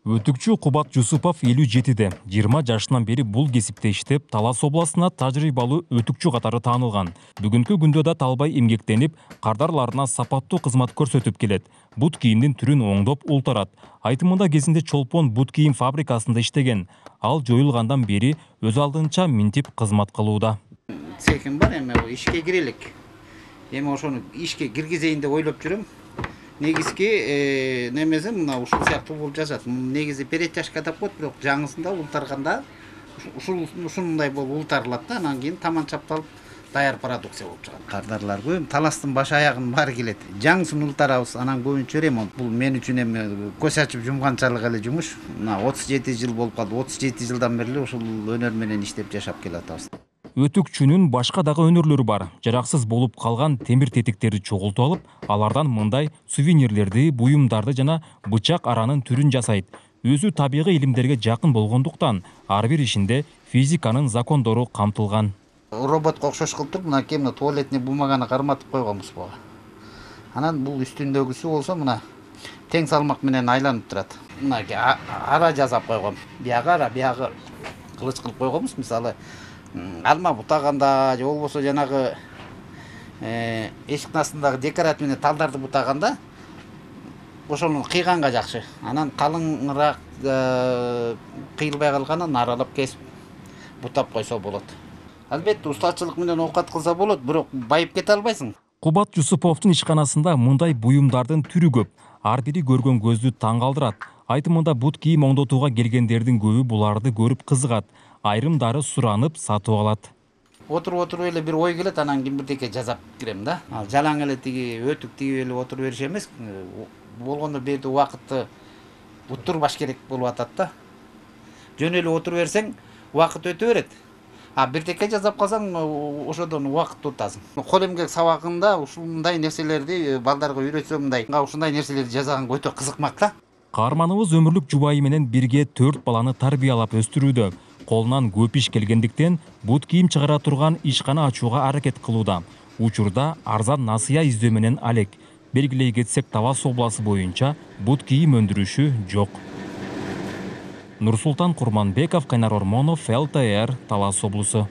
Өтүкчү Кубат Жусупов 57-де, 20 жашынан бери бул кесипте иштеп, Талас областына тажрыйбалуу өтүкчү катары таанылган. Бүгүнкү күндө да талбай эмгектенип, кардарларына сапаттуу кызмат көрсөтүп келет. Бут кийимдин түрүн оңдоп ултарат. Айтымында кезинде Чолпон бут кийим фабрикасында иштеген. Ал жоюлгандан бери өз алдынча минтип кызмат кылууда. Цехим бар, эми ишке кирелик. Эми ошону ишке киргизейин деп ойлоп жүрөм. Негизги немеси мына ушул сыяктуу болуп жатат. Негизи перетяжка деп коет, бирок жаңысында ултарганда ушундай болуп ултарылат да, анан кийин таман чапталып даяр продукция болуп чыгат. Кардарлар көп, таластын баш аягын баары келет. Жаңысын ултарабыз, анан көбүнчө ремонт. Бул мен үчүн эми көз ачып жумганчалык эле жумуш. Мына 37 жыл болуп калды. 37 жылдан бери ушул өнөр менен иштеп жашап келатабыз. Өтүкчүнүн башка дагы өнөрлөрү бар. Жараксыз болуп калган темир тетиктерди чогултуп алып, алардан мындай сувенирлерди, буюмдарды жана бычак аранын түрүн жасайт. Өзү табигый илимдерге жакын болгондуктан, ар бир ишинде физиканын закондору камтылган. Роботко окшош кылып туруп, мына кемне туалетный бумаганы карматып койгонбуз буга. Анан бул үстүндөгүсү болсо мына тең салмак менен айланып турат. Мына ара жасап койгом. Бияга ара, бияга кылыч кылып койгонбуз. Мисалы алма бутаганда же болбосо жанагы эшиктин астындагы декорат менен талдарды бутаганда ошону кыйганга жакшы. Анан калыңыраак кыйылбай калганын аралап кесип бутап койсо болот. Албетте устачылык менен оокат кылса болот, бирок байып кете албайсың. Кубат Жусуповдун ишканасында мындай буюмдардын түрү көп. Ар бири көргөн көздү таң калтырат. Айтымында бут кийим оңдотууга келгендердин көбү буларды көрүп кызыгат. Айрымдары суранып сатып алат. Отуруп эле бир ой келет, анан ким бирдеке жасап кирем да. Ал жалаң эле тиги өтүк тигип эле отуруп бериш эмес. Болгондо бирде убакытты уттурбаш керек болуп атат да. Жөн эле отуруп берсең, убакыт өтө берет. А бирдеке жасап калсаң, ошодон убакытты утасың. Кол эмгек сабагында ушундай нерселерди балдарга үйрөтсөм мындай, ушундай нерселерди жасаганга өтө кызыкмак да. Каарманыбыз өмүрлүк жубайы менен бирге 4 баланы тарбиялап өстүрүүдө. Колунан көп иш келгендиктен бут кийим чыгара турган ишкана ачууга аракет кылууда. Учурда арзан насыя издөө менен алек. Белгилей кетсек, Талас областы боюнча бут кийим өндүрүшү жок. Нурсултан Курманбеков, Кайнар Ормонов, ЛТР, Талас облусу.